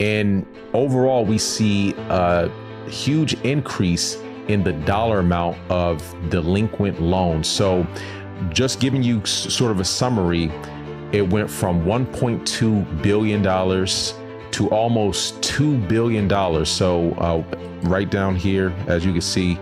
And overall, we see a huge increase in the dollar amount of delinquent loans. So just giving you sort of a summary, it went from $1.2 billion to almost $2 billion. So right down here, as you can see,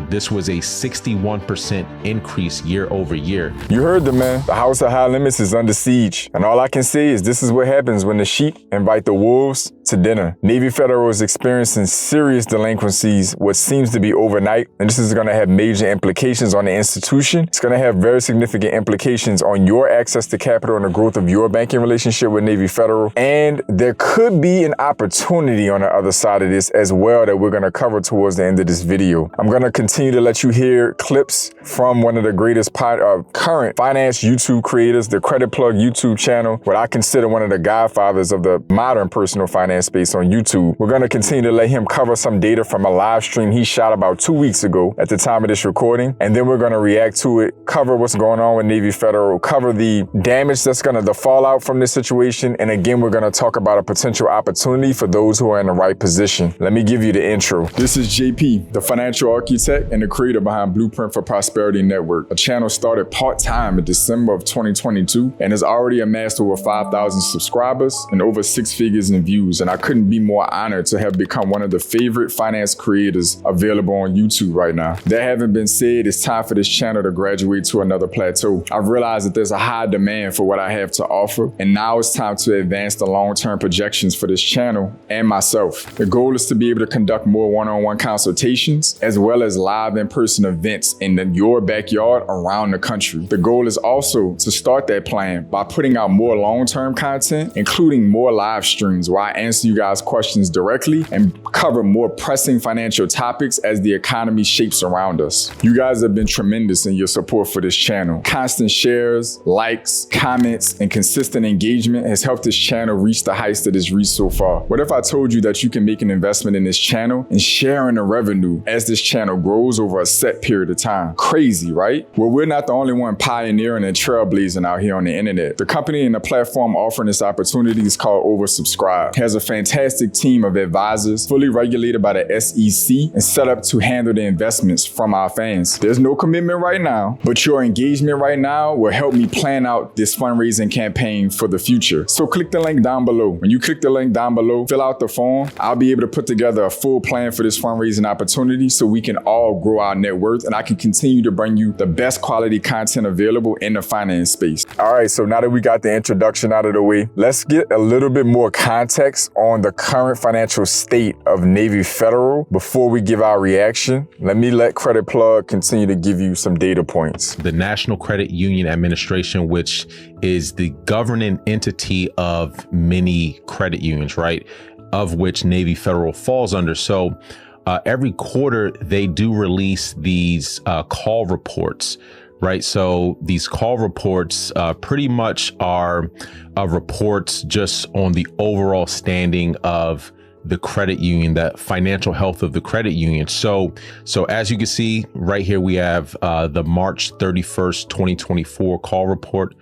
this was a 61% increase year over year. You heard the man. The house of high limits is under siege. And all I can say is this is what happens when the sheep invite the wolves to dinner. Navy Federal is experiencing serious delinquencies, what seems to be overnight. And this is going to have major implications on the institution. It's going to have very significant implications on your access to capital and the growth of your banking relationship with Navy Federal. And there could be an opportunity on the other side of this as well that we're going to cover towards the end of this video. I'm going to continue to let you hear clips from one of the greatest current finance YouTube creators, the Credit Plug YouTube channel, what I consider one of the godfathers of the modern personal finance space on YouTube. We're going to continue to let him cover some data from a live stream he shot about 2 weeks ago at the time of this recording. And then we're going to react to it, cover what's going on with Navy Federal, cover the damage that's going to, the fallout from this situation. And again, we're going to talk about a potential opportunity for those who are in the right position. Let me give you the intro. This is JP, the financial architect and the creator behind Blueprint for Prosperity Network, a channel started part-time in December of 2022 and has already amassed over 5,000 subscribers and over 6 figures in views. And I couldn't be more honored to have become one of the favorite finance creators available on YouTube right now. That having been said, it's time for this channel to graduate to another plateau. I've realized that there's a high demand for what I have to offer, and now it's time to advance the long-term projections for this channel and myself. The goal is to be able to conduct more one-on-one consultations as well as live in-person events in your backyard around the country. The goal is also to start that plan by putting out more long-term content, including more live streams where I answer you guys questions directly and cover more pressing financial topics as the economy shapes around us. You guys have been tremendous in your support for this channel. Constant shares, likes, comments, and consistent engagement has helped this channel reach the heights that it's reached so far. What if I told you that you can make an investment in this channel and share in the revenue as this channel grows over a set period of time? Crazy, right? Well, we're not the only one pioneering and trailblazing out here on the internet. The company and the platform offering this opportunity is called Oversubscribe. It has a fantastic team of advisors, fully regulated by the SEC and set up to handle the investments from our fans. There's no commitment right now, but your engagement right now will help me plan out this fundraising campaign for the future. So click the link down below. When you click the link down below, fill out the form. I'll be able to put together a full plan for this fundraising opportunity so we can all grow our net worth and I can continue to bring you the best quality content available in the finance space. All right, so now that we got the introduction out of the way, let's get a little bit more context on the current financial state of Navy Federal before we give our reaction. Let me let Credit Plug continue to give you some data points. The National Credit Union Administration, which is the governing entity of many credit unions, right? Of which Navy Federal falls under. So every quarter, they do release these call reports, right? So these call reports pretty much are reports just on the overall standing of the credit union, the financial health of the credit union. So as you can see right here, we have the March 31st, 2024 call report,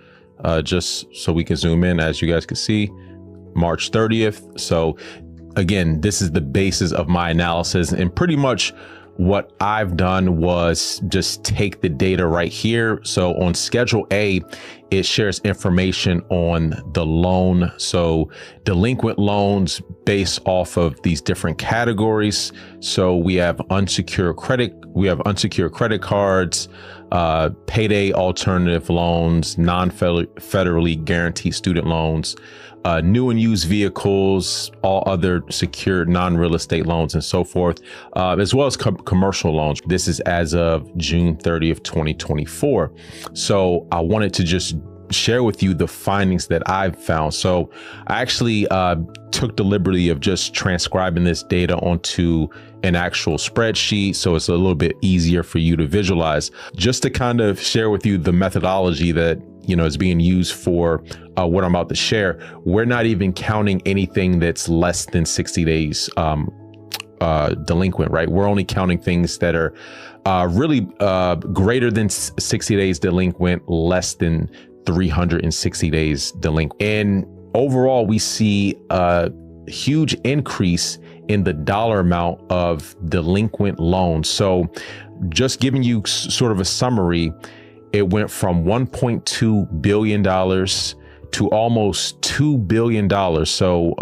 just so we can zoom in, as you guys can see, March 30th. So again, this is the basis of my analysis, and pretty much what I've done was just take the data right here. So on Schedule A, it shares information on the loan. So delinquent loans based off of these different categories. So we have unsecured credit cards, payday alternative loans, non-federally guaranteed student loans, new and used vehicles, all other secured non-real estate loans, and so forth, as well as commercial loans. This is as of June 30th, 2024. So I wanted to just share with you the findings that I've found. So I actually took the liberty of just transcribing this data onto an actual spreadsheet, so it's a little bit easier for you to visualize, just to kind of share with you the methodology that is being used for what I'm about to share. We're not even counting anything that's less than 60 days delinquent, right? We're only counting things that are really greater than 60 days delinquent, less than 360 days delinquent. And overall, we see a huge increase in the dollar amount of delinquent loans. So just giving you sort of a summary, it went from $1.2 billion to almost $2 billion. So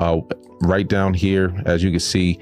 right down here, as you can see,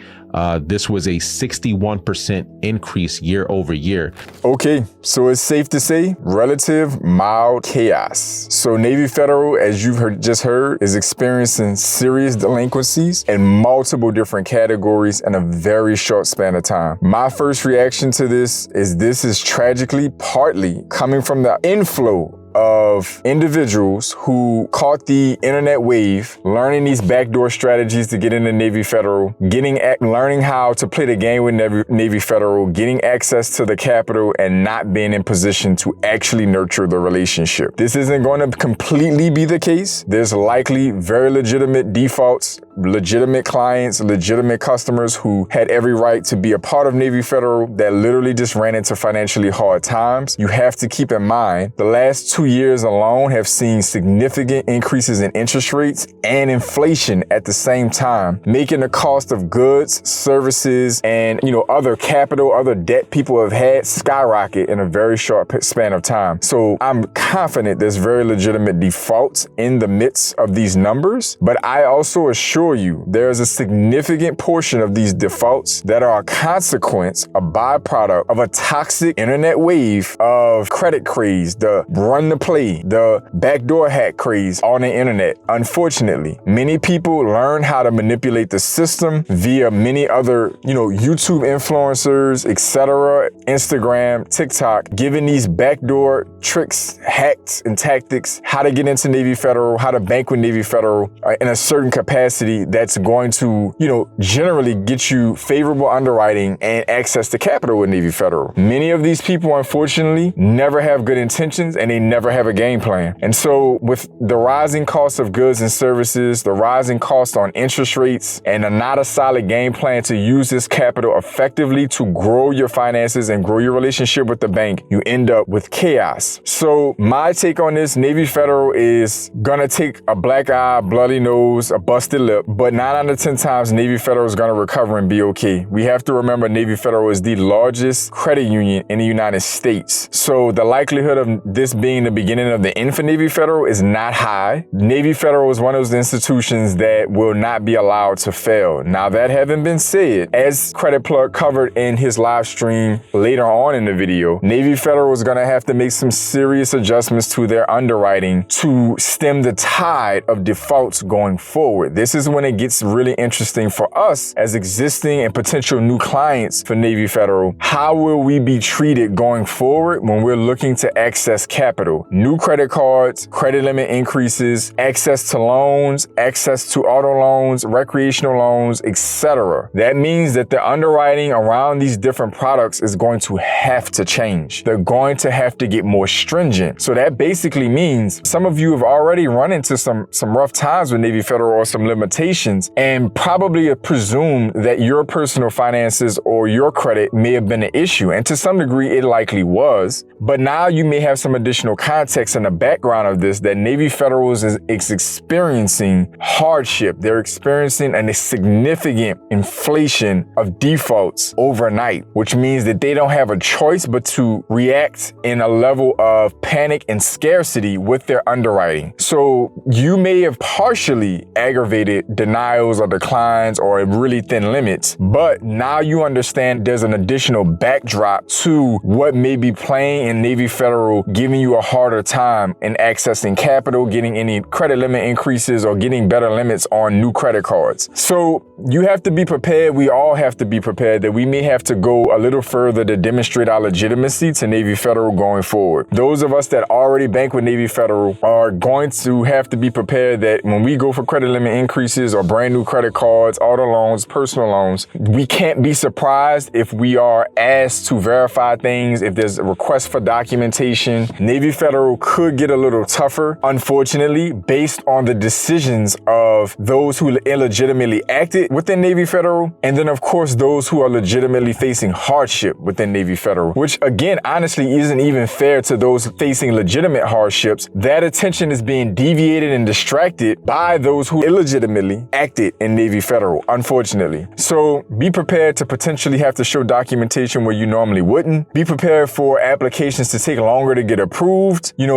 this was a 61% increase year over year. Okay, so it's safe to say relative mild chaos. So Navy Federal, as you've just heard, is experiencing serious delinquencies in multiple different categories in a very short span of time. My first reaction to this is tragically partly coming from the inflow of individuals who caught the internet wave, learning these backdoor strategies to get into Navy Federal, learning how to play the game with Navy Federal, getting access to the capital, and not being in position to actually nurture the relationship. This isn't going to completely be the case. There's likely very legitimate defaults, legitimate clients, legitimate customers who had every right to be a part of Navy Federal that literally just ran into financially hard times. You have to keep in mind the last 2 years alone have seen significant increases in interest rates and inflation at the same time, making the cost of goods, services, and other capital, other debt people have had skyrocket in a very short span of time. So I'm confident there's very legitimate defaults in the midst of these numbers, but I also assure you there's a significant portion of these defaults that are a consequence, a byproduct of a toxic internet wave of credit craze, the run the play, the backdoor hack craze on the internet. Unfortunately, many people learn how to manipulate the system via many other, YouTube influencers, etc., Instagram, TikTok, giving these backdoor tricks, hacks, and tactics, how to get into Navy Federal, how to bank with Navy Federal in a certain capacity that's going to, generally get you favorable underwriting and access to capital with Navy Federal. Many of these people, unfortunately, never have good intentions and they never have a game plan. And so with the rising cost of goods and services, the rising cost on interest rates, and not a solid game plan to use this capital effectively to grow your finances and grow your relationship with the bank, you end up with chaos. So my take on this, Navy Federal is gonna take a black eye, bloody nose, a busted lip, but 9 out of 10 times Navy Federal is gonna recover and be okay. We have to remember Navy Federal is the largest credit union in the United States. So the likelihood of this being the beginning of the end for Navy Federal is not high. Navy Federal is one of those institutions that will not be allowed to fail. Now, that having been said, as Credit Plug covered in his live stream later on in the video, Navy Federal is going to have to make some serious adjustments to their underwriting to stem the tide of defaults going forward. This is when it gets really interesting for us as existing and potential new clients for Navy Federal. How will we be treated going forward when we're looking to access capital? New credit cards, credit limit increases, access to loans, access to auto loans, recreational loans, etc. That means that the underwriting around these different products is going to have to change. They're going to have to get more stringent. So that basically means some of you have already run into some rough times with Navy Federal or some limitations and probably presume that your personal finances or your credit may have been an issue. And to some degree, it likely was. But now you may have some additional context in the background of this that Navy Federal is experiencing hardship. They're experiencing a significant inflation of defaults overnight, which means that they don't have a choice but to react in a level of panic and scarcity with their underwriting. So you may have partially aggravated denials or declines or really thin limits, but now you understand there's an additional backdrop to what may be playing in Navy Federal, giving you a harder time in accessing capital, getting any credit limit increases, or getting better limits on new credit cards. So you have to be prepared. We all have to be prepared that we may have to go a little further to demonstrate our legitimacy to Navy Federal going forward. Those of us that already bank with Navy Federal are going to have to be prepared that when we go for credit limit increases or brand new credit cards, auto loans, personal loans, we can't be surprised if we are asked to verify things, if there's a request for documentation. Navy Federal Federal could get a little tougher, unfortunately, based on the decisions of those who illegitimately acted within Navy Federal, and then of course those who are legitimately facing hardship within Navy Federal, which again, honestly, isn't even fair to those facing legitimate hardships. That attention is being deviated and distracted by those who illegitimately acted in Navy Federal, unfortunately. So be prepared to potentially have to show documentation where you normally wouldn't. Be prepared for applications to take longer to get approved.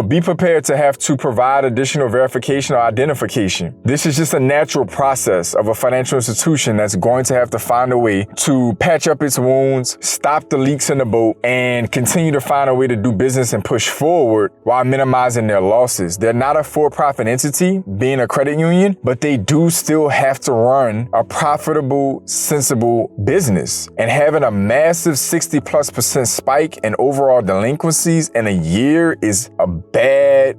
Be prepared to have to provide additional verification or identification. This is just a natural process of a financial institution that's going to have to find a way to patch up its wounds, stop the leaks in the boat, and continue to find a way to do business and push forward while minimizing their losses. They're not a for-profit entity, being a credit union, but they do still have to run a profitable, sensible business. And having a massive 60+% spike in overall delinquencies in a year is a bad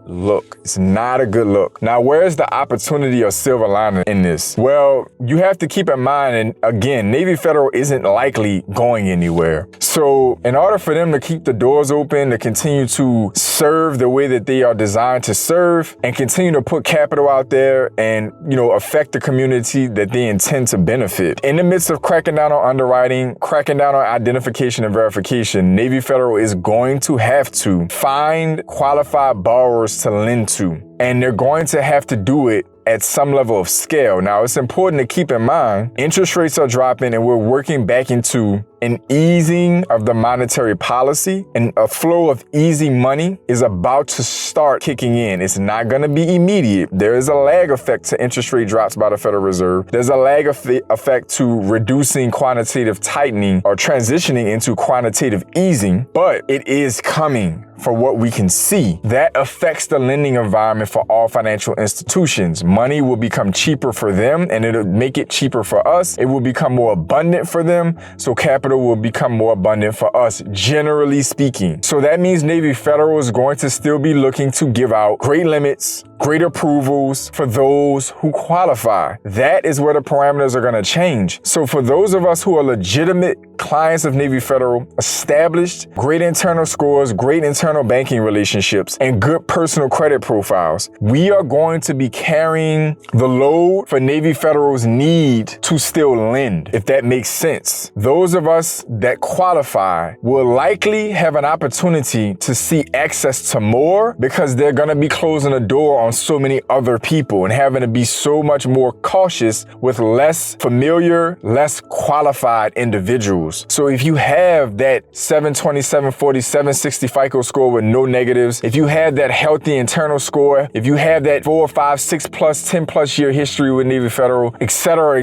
look. It's not a good look. Now, where's the opportunity or silver lining in this? Well, you have to keep in mind, and again, Navy Federal isn't likely going anywhere. So in order for them to keep the doors open, to continue to serve the way that they are designed to serve, and continue to put capital out there and, affect the community that they intend to benefit. In the midst of cracking down on underwriting, cracking down on identification and verification, Navy Federal is going to have to find qualified borrowers to lend to. And they're going to have to do it at some level of scale. Now, it's important to keep in mind, interest rates are dropping and we're working back into an easing of the monetary policy, and a flow of easy money is about to start kicking in. It's not going to be immediate. There is a lag effect to interest rate drops by the Federal Reserve. There's a lag effect to reducing quantitative tightening or transitioning into quantitative easing, but it is coming. For what we can see, that affects the lending environment for all financial institutions. Money will become cheaper for them, and it'll make it cheaper for us. It will become more abundant for them, so capital will become more abundant for us, generally speaking. So that means Navy Federal is going to still be looking to give out great limits, great approvals for those who qualify. That is where the parameters are going to change. So for those of us who are legitimate clients of Navy Federal, established, great internal scores, great internal banking relationships, and good personal credit profiles, we are going to be carrying the load for Navy Federal's need to still lend, if that makes sense. Those of us that qualify will likely have an opportunity to see access to more because they're going to be closing the door on so many other people and having to be so much more cautious with less familiar, less qualified individuals. So if you have that 720, 740, 760 FICO score with no negatives, if you have that healthy internal score, if you have that 4, 5, 6 plus, 10 plus year history with Navy Federal, et cetera,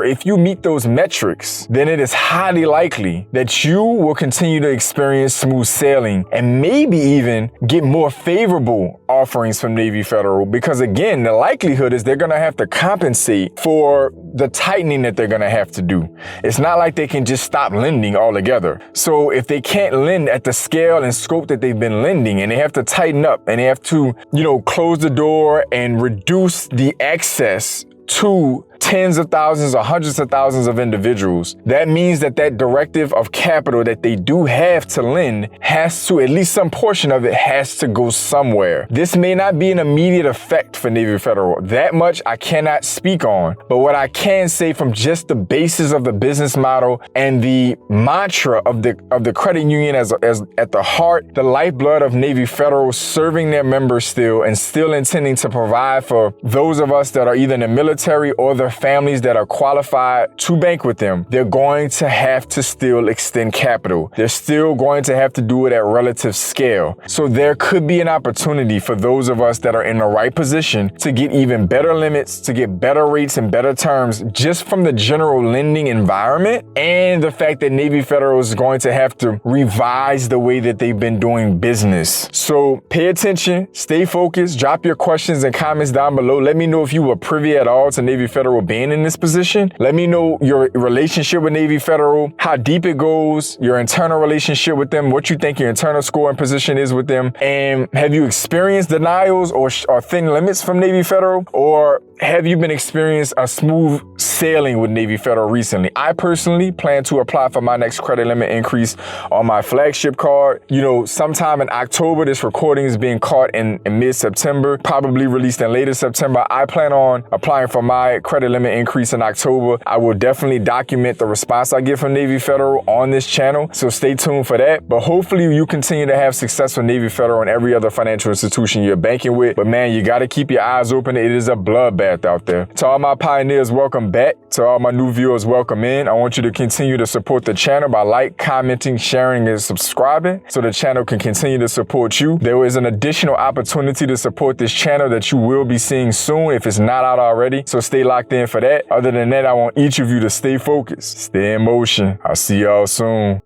if you meet those metrics, then it is highly likely that you will continue to experience smooth sailing and maybe even get more favorable offerings from Navy Federal, because again, the likelihood is they're going to have to compensate for the tightening that they're going to have to do. It's not like they can just stop lending altogether. So if they can't lend at the scale and scope that they've been lending, and they have to tighten up and they have to, close the door and reduce the access to tens of thousands or hundreds of thousands of individuals, that means that directive of capital that they do have to lend has to, at least some portion of it has to go somewhere. This may not be an immediate effect for Navy Federal. That much I cannot speak on. But what I can say from just the basis of the business model and the mantra of the credit union as at the heart, the lifeblood of Navy Federal, serving their members still and still intending to provide for those of us that are either in the military or their families that are qualified to bank with them, they're going to have to still extend capital. They're still going to have to do it at relative scale. So there could be an opportunity for those of us that are in the right position to get even better limits, to get better rates and better terms just from the general lending environment, and the fact that Navy Federal is going to have to revise the way that they've been doing business. So pay attention, stay focused, drop your questions and comments down below. Let me know if you were privy at all to Navy Federal being in this position. Let me know your relationship with Navy Federal, how deep it goes, your internal relationship with them, what you think your internal score and position is with them, and have you experienced denials or thin limits from Navy Federal, or have you been experiencing a smooth sailing with Navy Federal recently? I personally plan to apply for my next credit limit increase on my flagship card. Sometime in October. This recording is being caught in mid-September, probably released in later September. I plan on applying for my credit limit increase in October. I will definitely document the response I get from Navy Federal on this channel, so stay tuned for that. But hopefully you continue to have success with Navy Federal and every other financial institution you're banking with. But man, you got to keep your eyes open. It is a bloodbath out there. To all my pioneers, welcome back. To all my new viewers, welcome in. I want you to continue to support the channel by commenting, sharing, and subscribing so the channel can continue to support you. There is an additional opportunity to support this channel that you will be seeing soon if it's not out already. So stay locked in for that. Other than that, I want each of you to stay focused, stay in motion. I'll see y'all soon.